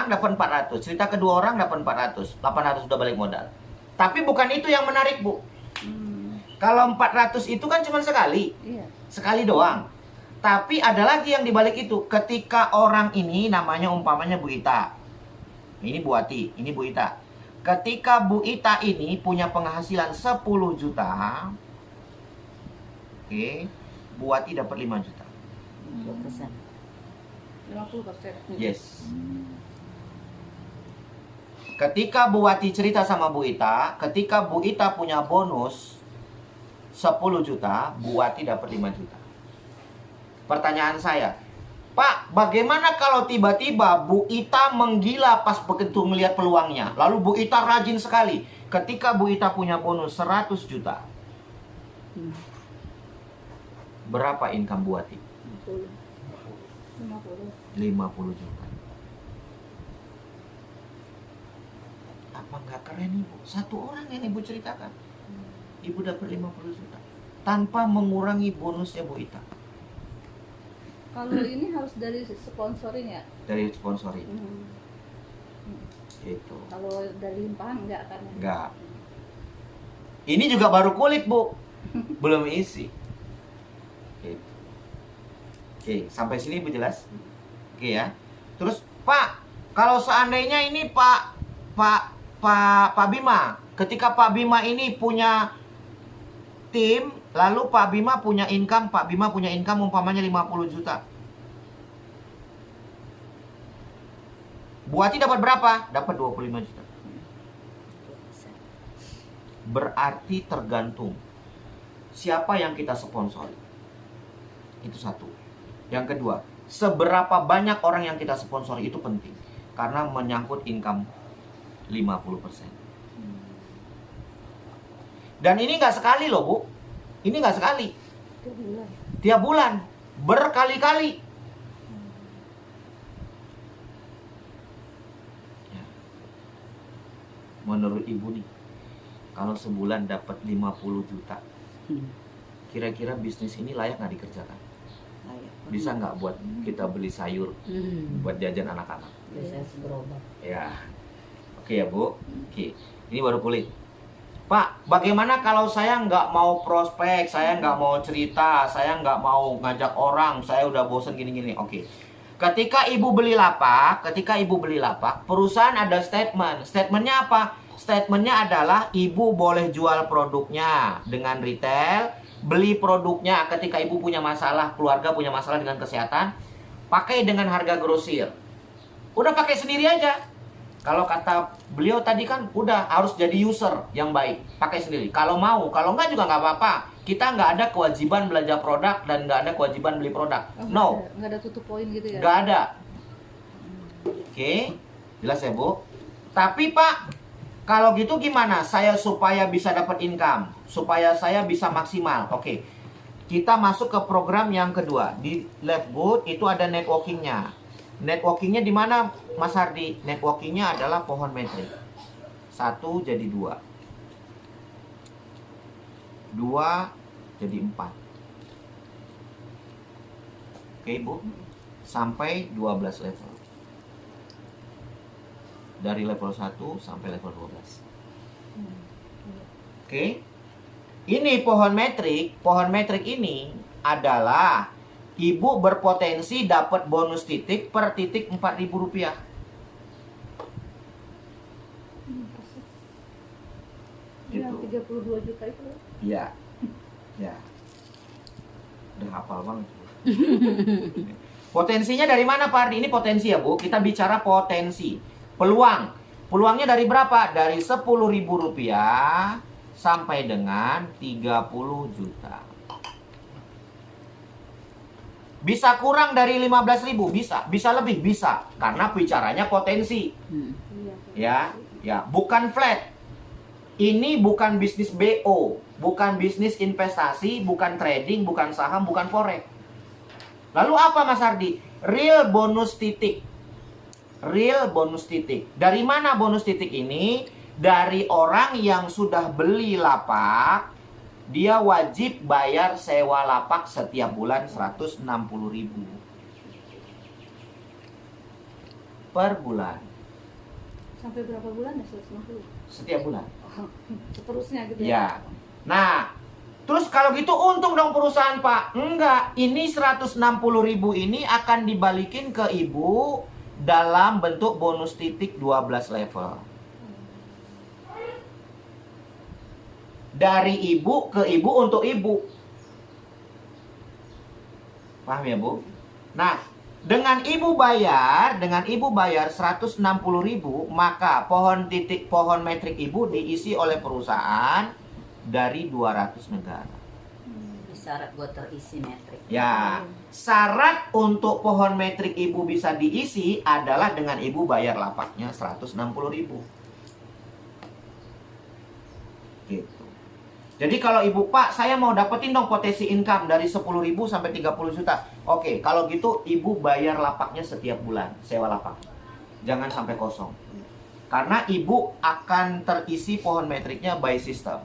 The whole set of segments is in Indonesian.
orang dapat 400, cerita kedua orang dapat 400, 800 udah balik modal. Tapi bukan itu yang menarik, Bu. Kalau 400 itu kan cuma sekali. Iya. Sekali doang. Tapi ada lagi yang dibalik itu. Ketika orang ini namanya umpamanya Bu Ita. Ini Bu Ati, ini Bu Ita. Ketika Bu Ita ini punya penghasilan 10 juta. Oke. Bu Ati dapat 5 juta. 2%. 50%. Yes. Ketika Bu Wati cerita sama Bu Ita, ketika Bu Ita punya bonus 10 juta, Bu Wati dapat 5 juta. Pertanyaan saya, Pak, bagaimana kalau tiba-tiba Bu Ita menggila pas begitu melihat peluangnya? Lalu Bu Ita rajin sekali. Ketika Bu Ita punya bonus 100 juta, berapa income Bu Wati? 50. 50 juta. Apa nggak keren Ibu? Satu orang yang Ibu ceritakan, Ibu dapat 50 juta tanpa mengurangi bonusnya Bu Ita. Kalau ini harus dari sponsoring ya? Dari sponsoring. Itu. Kalau dari limpahan enggak kan? Enggak. Ini juga baru kulit Bu, belum isi. Gitu. Oke, sampai sini Ibu jelas? Oke ya. Terus Pak, kalau seandainya ini Pak Bima, ketika Pak Bima ini punya tim, lalu Pak Bima punya income umpamanya 50 juta. Bu Ati dapat berapa? Dapat 25 juta. Berarti tergantung siapa yang kita sponsori. Itu satu. Yang kedua, seberapa banyak orang yang kita sponsori itu penting. Karena menyangkut income 50%. Dan ini nggak sekali loh Bu. Ini nggak sekali. Tiap bulan. Berkali-kali. Ya. Menurut Ibu nih, kalau sebulan dapat 50 juta, kira-kira bisnis ini layak nggak dikerjakan? Bisa nggak buat kita beli sayur, buat jajan anak-anak? Bisa berobat. Ya. Oke ya Bu. Oke. Ini baru kulit. Pak, bagaimana kalau saya nggak mau prospek, saya nggak mau cerita, saya nggak mau ngajak orang, saya udah bosen gini-gini. Oke. Ketika Ibu beli lapak, perusahaan ada statement. Statementnya apa? Statementnya adalah Ibu boleh jual produknya dengan retail, beli produknya ketika Ibu punya masalah, keluarga punya masalah dengan kesehatan, pakai dengan harga grosir. Udah pakai sendiri aja. Kalau kata beliau tadi kan udah harus jadi user yang baik, pakai sendiri. Kalau mau, kalau enggak juga nggak apa-apa. Kita nggak ada kewajiban belanja produk dan nggak ada kewajiban beli produk. No. Nggak ada tutup poin gitu ya? Nggak ada. Oke, jelas ya Bu. Tapi Pak, kalau gitu gimana? Saya supaya bisa dapat income, supaya saya bisa maksimal. Oke, kita masuk ke program yang kedua. Di Left Good itu ada networkingnya. Networkingnya di mana, Mas Hardi? Networkingnya adalah pohon metrik. 1 jadi 2. 2 jadi 4. Oke, Bu. Sampai 12 level. Dari level 1 sampai level 12. Oke. Ini pohon metrik. Pohon metrik ini adalah Ibu berpotensi dapat bonus titik per titik Rp4.000. Yang 32 juta itu? Iya. Ya. Udah hafal banget. Potensinya dari mana Pak Ardi? Ini potensi ya Bu. Kita bicara potensi. Peluang. Peluangnya dari berapa? Dari Rp10.000 sampai dengan 30 juta. Bisa kurang dari 15.000, bisa. Bisa lebih, bisa. Karena bicaranya potensi. Ya, bukan flat. Ini bukan bisnis BO, bukan bisnis investasi, bukan trading, bukan saham, bukan forex. Lalu apa Mas Hardi? Real bonus titik. Real bonus titik. Dari mana bonus titik ini? Dari orang yang sudah beli lapak, dia wajib bayar sewa lapak setiap bulan 160.000. per bulan. Sampai berapa bulan ya 160? Setiap bulan. Oh, seterusnya gitu Ya. Nah, terus kalau gitu untung dong perusahaan, Pak. Enggak, ini 160.000 ini akan dibalikin ke ibu dalam bentuk bonus titik 12 level. Dari ibu ke ibu untuk ibu. Paham ya, Bu? Nah, dengan ibu bayar 160.000, maka pohon metrik ibu diisi oleh perusahaan dari 200 negara. Syarat buat terisi metrik. Ya, syarat untuk pohon metrik ibu bisa diisi adalah dengan ibu bayar lapaknya 160.000. Gitu. Jadi kalau ibu, Pak, saya mau dapetin dong potensi income dari 10.000 sampai 30 juta. Oke, kalau gitu ibu bayar lapaknya setiap bulan, sewa lapak. Jangan sampai kosong. Karena ibu akan terisi pohon metriknya by system.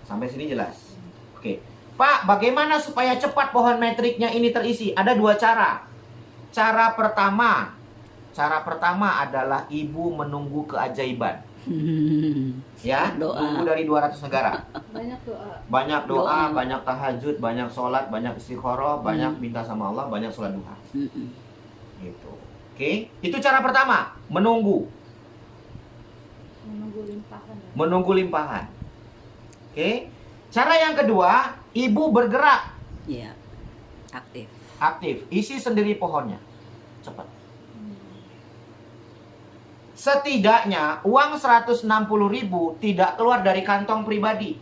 Sampai sini jelas. Oke. Pak, bagaimana supaya cepat pohon metriknya ini terisi? Ada 2 cara. Cara pertama adalah ibu menunggu keajaiban. Ya, Doa. nunggu dari 200 negara. Banyak doa. Banyak doa, Doa. banyak tahajud, banyak sholat, banyak istikharah, banyak minta sama Allah, banyak sholat duha. Gitu. Oke, itu cara pertama, menunggu. Menunggu limpahan ya. Menunggu limpahan. Oke. Cara yang kedua, ibu bergerak, Iya. Aktif. aktif, isi sendiri pohonnya. Cepat. Setidaknya uang 160.000 tidak keluar dari kantong pribadi.